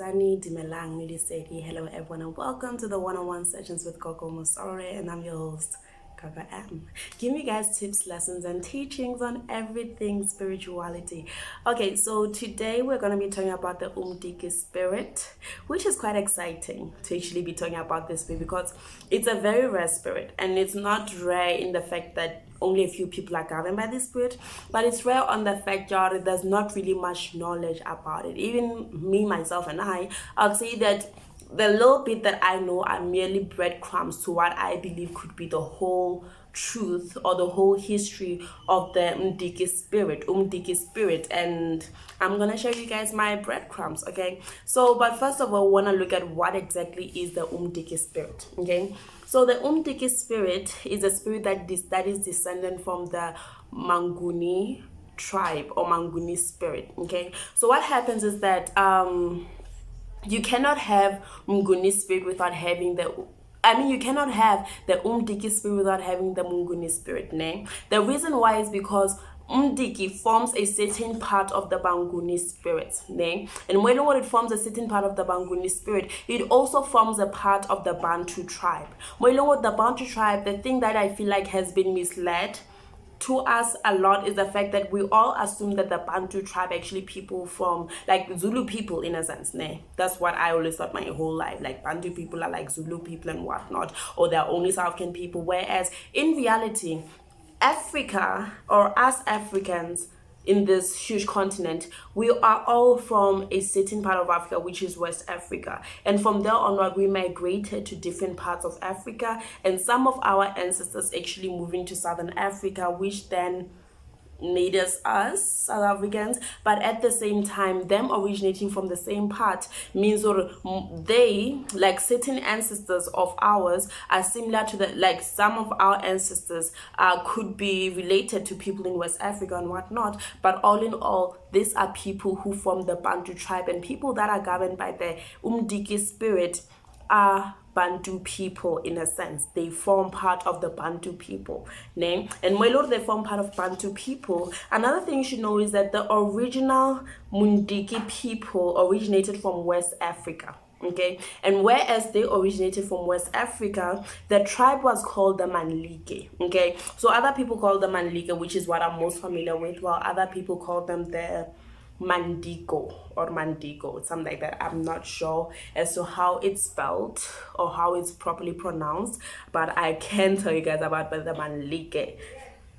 Sani Dimelang Nidiseki. Hello everyone and welcome to the one-on-one sessions with Gogo Musore, and I'm your host, Gaga M. Giving you guys tips, lessons, and teachings on everything spirituality. Okay, so today we're going to be talking about the Umdiki Spirit, which is quite exciting to actually be talking about this way because it's a very rare spirit, and it's not rare in the fact that only a few people are governed by this spirit, but it's rare on the fact that there's not really much knowledge about it. Even me, myself, and I'll say that the little bit that I know are merely breadcrumbs to what I believe could be the whole truth or the whole history of the Umdiki Spirit, and I'm gonna show you guys my breadcrumbs. Okay, so but first of all, we want to look at what exactly is the Umdiki Spirit. Okay, so the Umdiki Spirit is a spirit that is descendant from the Manguni tribe or Manguni spirit. Okay, so what happens is that you cannot have Mnguni spirit without having you cannot have the Umdiki spirit without having the Mnguni spirit, ne? The reason why is because Umdiki forms a certain part of the Banguni spirit, ne? And when it forms a certain part of the Banguni spirit, it also forms a part of the Bantu tribe. When the Bantu tribe, the thing that I feel like has been misled to us a lot is the fact that we all assume that the Bantu tribe actually people from like Zulu people in a sense, ne? That's what I always thought my whole life, like Bantu people are like Zulu people and whatnot, or they're only South African people, whereas in reality Africa, or us Africans in this huge continent, we are all from a certain part of Africa, which is West Africa, and from there onward we migrated to different parts of Africa, and some of our ancestors actually moving to Southern Africa, which then made us South Africans. But at the same time, them originating from the same part means they, like certain ancestors of ours, are similar to like some of our ancestors could be related to people in West Africa and whatnot. But all in all, these are people who form the Bantu tribe, and people that are governed by the Umdiki spirit are Bantu people in a sense. They form part of the Bantu people, name. And when they form part of Bantu people, another thing you should know is that the original Mundiki people originated from West Africa. Okay, and whereas they originated from West Africa, the tribe was called the Manlike. Okay, so other people call them Manlike, which is what I'm most familiar with, while other people call them the Mandigo or Mandigo, something like that. I'm not sure as to how it's spelled or how it's properly pronounced, but I can tell you guys about the Manlike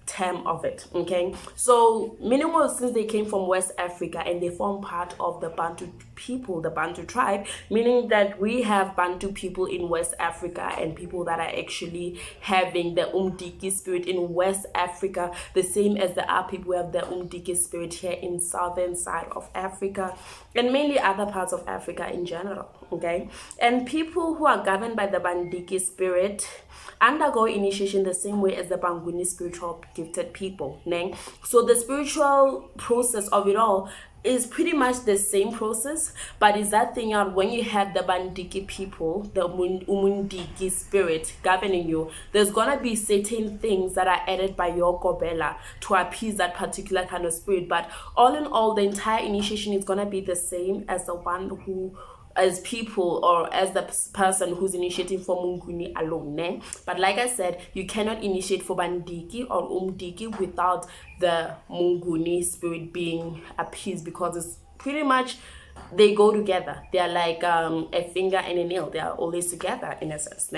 term of it. Okay, so minimal, since they came from West Africa and they form part of the Bantu people, the Bantu tribe, meaning that we have Bantu people in West Africa and people that are actually having the Umdiki spirit in West Africa, the same as the our people who have the Umdiki spirit here in southern side of Africa and mainly other parts of Africa in general. Okay, and people who are governed by the Bandiki spirit undergo initiation the same way as the Banguni spiritual gifted people. So the spiritual process of it all is pretty much the same process, but is that thing out when you have the Bandiki people, the Umundiki spirit governing you, there's gonna be certain things that are added by your Gobela to appease that particular kind of spirit. But all in all, the entire initiation is gonna be the same as the one who as people or as the person who's initiating for Munguni alone. But like I said, you cannot initiate for Bandiki or Umdiki without the Munguni spirit being appeased, because it's pretty much they go together. They are like a finger and a nail. They are always together in a sense.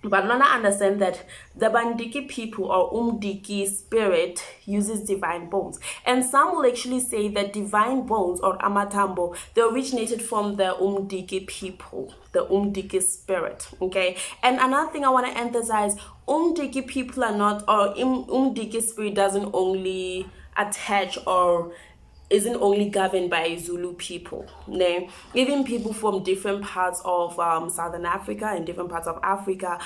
But Lana understand that the Bandiki people or Umdiki spirit uses divine bones. And some will actually say that divine bones or Amatambo, they originated from the Umdiki people, the Umdiki spirit. Okay. And another thing I want to emphasize, Umdiki people are not, or Umdiki spirit doesn't only attach or isn't only governed by Zulu people. Even people from different parts of Southern Africa and different parts of Africa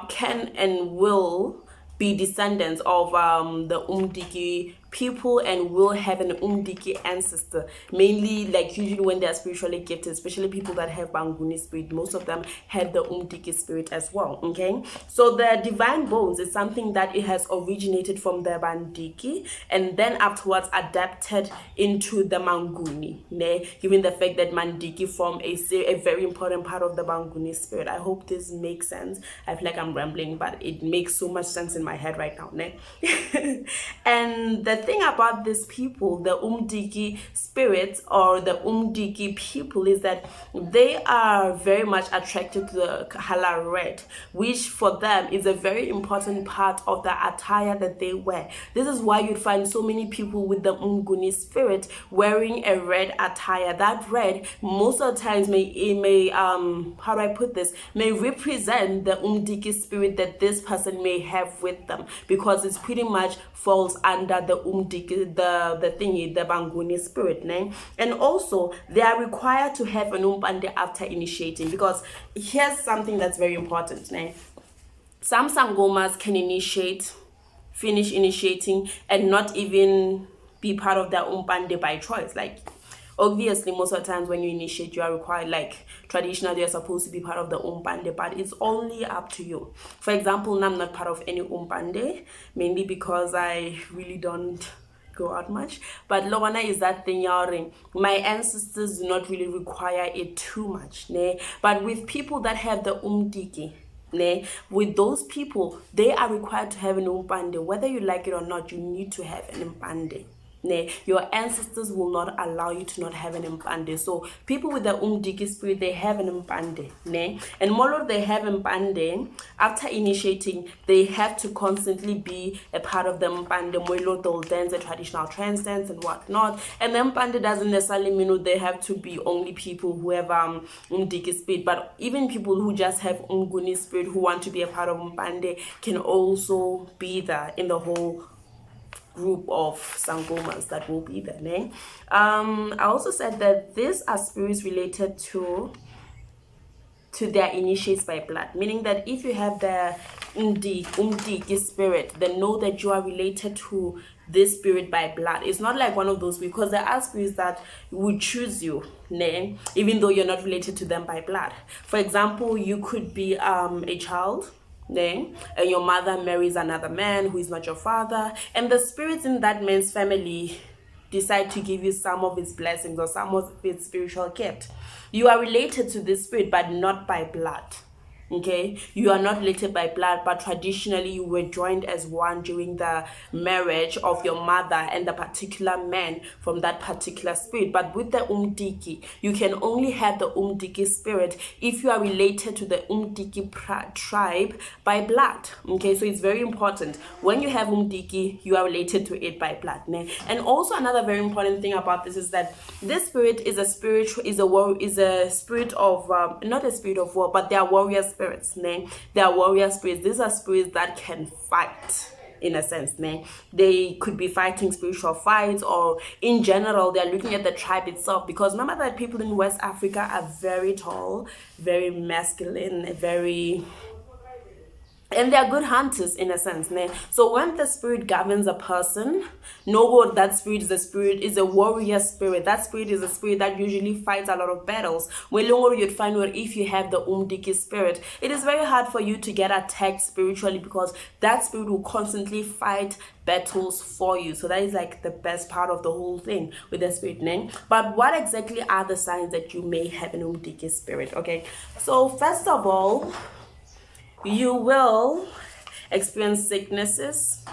can and will be descendants of the Umdiki people and will have an Umdiki ancestor, mainly like usually when they're spiritually gifted, especially people that have Banguni spirit, most of them have the Umdiki spirit as well. Okay, so the divine bones is something that it has originated from the Bandiki and then afterwards adapted into the Manguni, given the fact that Mandiki form a very important part of the Banguni spirit. I hope this makes sense. I feel like I'm rambling, but it makes so much sense in my head right now. And the thing about these people, the Umdiki spirits or the Umdiki people, is that they are very much attracted to the color red, which for them is a very important part of the attire that they wear. This is why you'd find so many people with the Umguni spirit wearing a red attire. That red most of the times may how do I put this, may represent the Umdiki spirit that this person may have with them, because it's pretty much falls under the Umdiki, the Banguni spirit, and also they are required to have an umpande after initiating, because here's something that's very important. Some sangomas can finish initiating and not even be part of their umpande by choice. Like, obviously, most of the times when you initiate, you are required, like traditionally, you're supposed to be part of the umpande, but it's only up to you. For example, I'm not part of any umpande, mainly because I really don't go out much. But Logana is that thing, my ancestors do not really require it too much. But with people that have the Umdiki, with those people, they are required to have an umpande. Whether you like it or not, you need to have an umpande. Your ancestors will not allow you to not have an umpande. So people with the Umdiki spirit, they have an umpande. And more they have umpande, after initiating, they have to constantly be a part of the umpande. They'll dance a traditional trance dance and whatnot. And the umpande doesn't necessarily mean they have to be only people who have Umdiki spirit, but even people who just have Umguni spirit who want to be a part of umpande can also be there in the whole group of sangomas that will be there. I also said that these are spirits related to their initiates by blood, meaning that if you have the Umdiki spirit, then know that you are related to this spirit by blood. It's not like one of those, because there are spirits that would choose you, even though you're not related to them by blood. For example, you could be a child, and your mother marries another man who is not your father, and the spirits in that man's family decide to give you some of his blessings or some of his spiritual gift. You are related to this spirit, but not by blood. Okay, you are not related by blood, but traditionally you were joined as one during the marriage of your mother and the particular man from that particular spirit. But with the Umdiki, you can only have the Umdiki spirit if you are related to the Umdiki tribe by blood. Okay, so it's very important. When you have Umdiki, you are related to it by blood. And also another very important thing about this is that this spirit is a spirit of not a spirit of war, but they are warriors spirits. They are warrior spirits. These are spirits that can fight, in a sense. They could be fighting spiritual fights, or in general they're looking at the tribe itself, because remember that people in West Africa are very tall, very masculine, and they are good hunters, in a sense. So when the spirit governs a person, know that spirit is a warrior spirit. That spirit is a spirit that usually fights a lot of battles. You'd find where if you have the Umdiki spirit, it is very hard for you to get attacked spiritually, because that spirit will constantly fight battles for you. So that is like the best part of the whole thing with the spirit. But what exactly are the signs that you may have an Umdiki spirit? Okay, so first of all, you will experience sicknesses,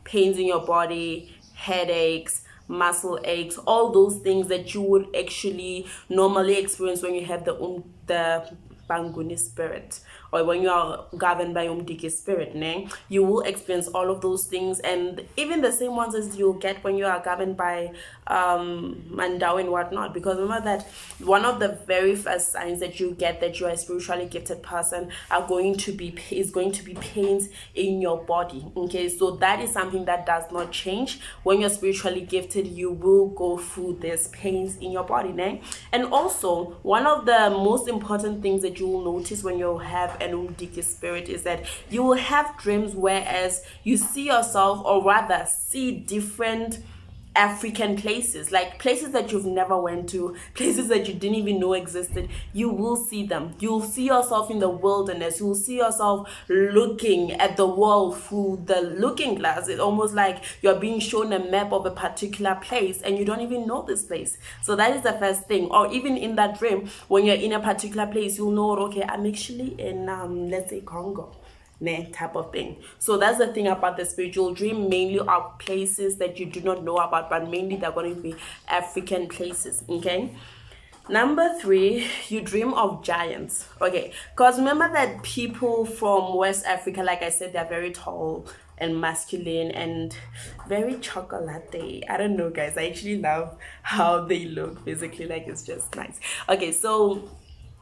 pains in your body, headaches, muscle aches, all those things that you would actually normally experience when you have the Banguni spirit, or when you are governed by Umdiki spirit. You will experience all of those things, and even the same ones as you'll get when you are governed by Mandao and whatnot. Because remember that one of the very first signs that you get that you are a spiritually gifted person is going to be pains in your body. Okay, so that is something that does not change. When you're spiritually gifted, you will go through these pains in your body. And also, one of the most important things that you will notice when you have an Umdiki spirit is that you will have dreams whereas you see yourself, or rather see different African places, like places that you've never went to, places that you didn't even know existed. You will see them. You'll see yourself in the wilderness. You'll see yourself looking at the world through the looking glass. It's almost like you're being shown a map of a particular place and you don't even know this place. So that is the first thing. Or even in that dream, when you're in a particular place, you'll know, okay, I'm actually in let's say Congo, type of thing. So that's the thing about the spiritual dream. Mainly are places that you do not know about, but mainly they're going to be African places. Okay. Number 3, you dream of giants. Okay, because remember that people from West Africa, like I said, they're very tall and masculine and very chocolate. I don't know, guys, I actually love how they look physically. Like, it's just nice. Okay, so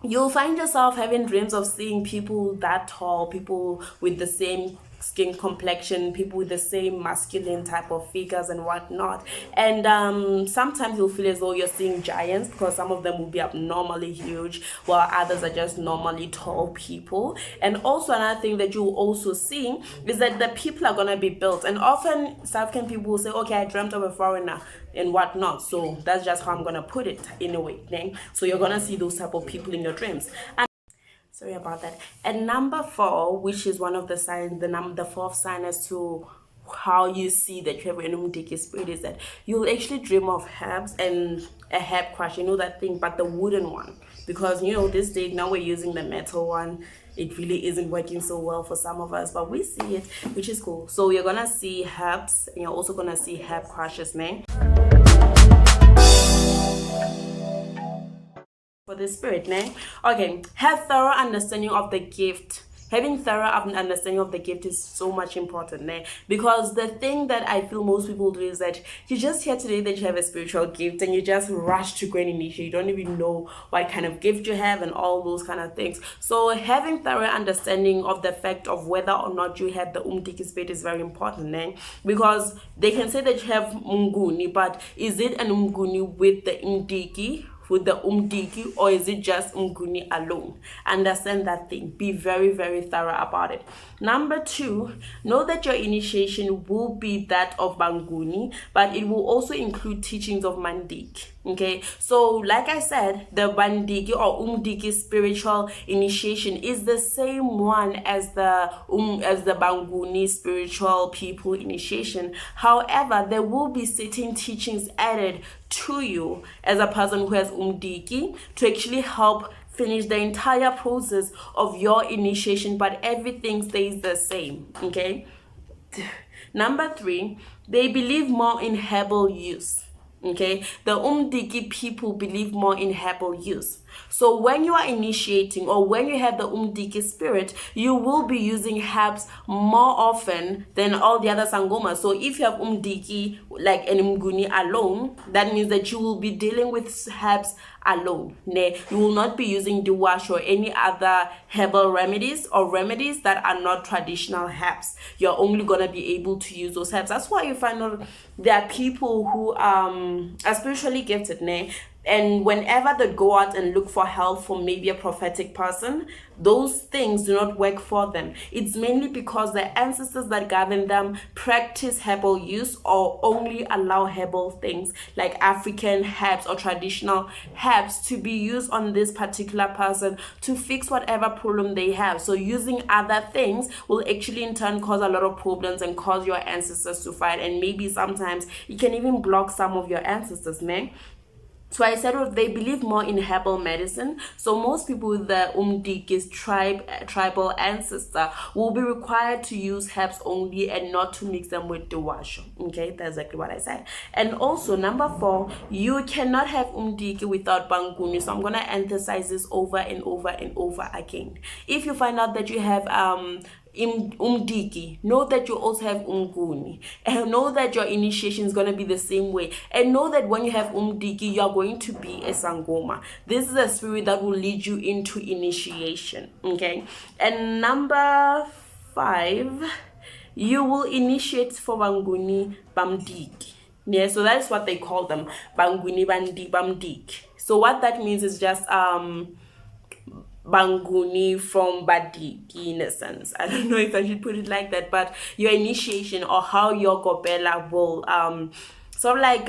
you'll find yourself having dreams of seeing people that tall, people with the same skin complexion, people with the same masculine type of figures and whatnot. And sometimes you'll feel as though you're seeing giants, because some of them will be abnormally huge while others are just normally tall people. And also another thing that you'll also see is that the people are going to be built, and often South African people will say, okay, I dreamt of a foreigner and whatnot. So that's just how I'm going to put it in a way. Okay? So you're going to see those type of people in your dreams. And sorry about that. And number 4, which is one of the signs, the fourth sign as to how you see that you have an Umdiki spirit, is that you'll actually dream of herbs and a herb crush, you know that thing, but the wooden one. Because, you know, this day now we're using the metal one. It really isn't working so well for some of us, but we see it, which is cool. So you're gonna see herbs, and you're also gonna see herb crushes, man. For the spirit, né? Okay, have thorough understanding of the gift. Having thorough understanding of the gift is so much important, né? Because the thing that I feel most people do is that you just hear today that you have a spiritual gift and you just rush to go and initiate. You don't even know what kind of gift you have and all those kind of things. So having thorough understanding of the fact of whether or not you have the Umdiki spirit is very important, né? Because they can say that you have Umguni, but is it an Umguni with the Umdiki? With the Umdiki, or is it just Umguni alone? Understand that thing. Be very, very thorough about it. Number 2, know that your initiation will be that of Banguni, but it will also include teachings of Mandiki. Okay, so like I said, the Bandiki or Umdiki spiritual initiation is the same one as the Banguni spiritual people initiation. However, there will be certain teachings added to you as a person who has Umdiki to actually help finish the entire process of your initiation, but everything stays the same. Okay. Number 3, they believe more in herbal use. Okay, the Umdiki people believe more in herbal use. So when you are initiating, or when you have the Umdiki spirit, you will be using herbs more often than all the other sangomas. So if you have Umdiki, like an Umguni alone, that means that you will be dealing with herbs alone. You will not be using diwash or any other herbal remedies, or remedies that are not traditional herbs. You're only going to be able to use those herbs. That's why you find out there are people who are spiritually gifted, and whenever they go out and look for help from maybe a prophetic person, those things do not work for them. It's mainly because the ancestors that govern them practice herbal use, or only allow herbal things like African herbs or traditional herbs to be used on this particular person to fix whatever problem they have. So using other things will actually in turn cause a lot of problems and cause your ancestors to fight, and maybe sometimes it can even block some of your ancestors, So I said they believe more in herbal medicine. So most people with the Umdiki's tribal ancestor will be required to use herbs only and not to mix them with diwasho. Okay, that's exactly what I said. And also number 4, you cannot have Umdiki without Banguni. So I'm gonna emphasize this over and over and over again. If you find out that you have Umdiki, know that you also have Umguni, and know that your initiation is going to be the same way, and know that when you have Umdiki, you are going to be a Sangoma. This is a spirit that will lead you into initiation. Okay, and number 5, you will initiate for Banguni Bamdiki. Yeah, so that's what they call them, Banguni Bamdiki. So what that means is just banguni from badiki in a sense. I don't know if I should put it like that, but your initiation or how your gobela will sort of like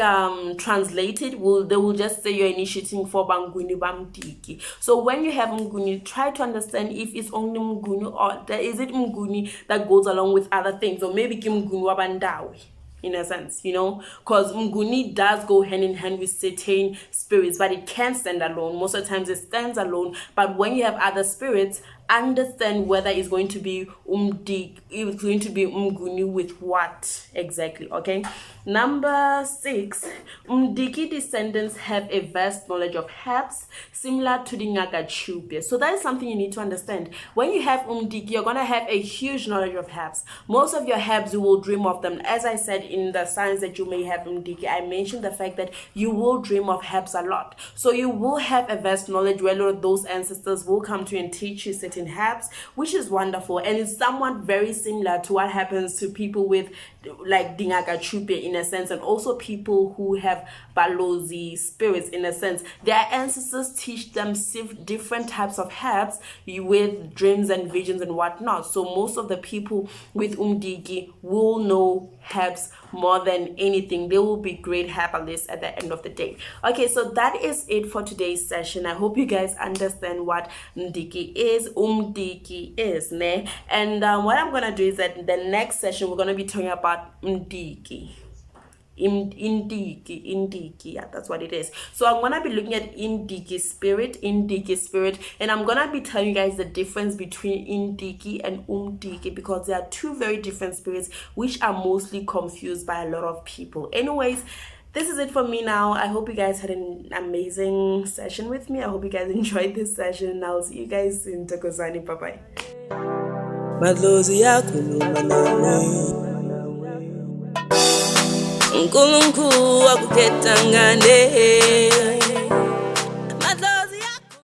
translated, they will just say you're initiating for banguni bamdiki. So when you have mguni, try to understand if it's only mguni or is it mguni that goes along with other things, or maybe mguni wabandawi in a sense, because mguni does go hand in hand with certain spirits, but it can stand alone. Most of the times it stands alone, but when you have other spirits, understand whether it's going to be it's going to be mguni with what exactly. Okay, number 6, Umdiki descendants have a vast knowledge of herbs similar to the Ngagachupia. So that is something you need to understand. When you have Umdiki, you're going to have a huge knowledge of herbs. Most of your herbs, you will dream of them. As I said, in the signs that you may have Umdiki, I mentioned the fact that you will dream of herbs a lot. So you will have a vast knowledge where those ancestors will come to you and teach you certain herbs, which is wonderful, and it's somewhat very similar to what happens to people with like Dingagachupe in a sense, and also people who have Balozi spirits in a sense. Their ancestors teach them different types of herbs with dreams and visions and whatnot. So most of the people with Umdiki will know herbs more than anything. They will be great herbalists at the end of the day. Okay, so that is it for today's session. I hope you guys understand what Umdiki is, ne? And what I'm gonna do is that in the next session we're gonna be talking about Umdiki. Indiki, yeah, that's what it is. So I'm gonna be looking at Umdiki Spirit, and I'm gonna be telling you guys the difference between Indiki and Umdiki, because they are two very different spirits which are mostly confused by a lot of people. Anyways, this is it for me now. I hope you guys had an amazing session with me. I hope you guys enjoyed this session. I'll see you guys soon. Takozani, bye bye. Nkulunkulu akuketangane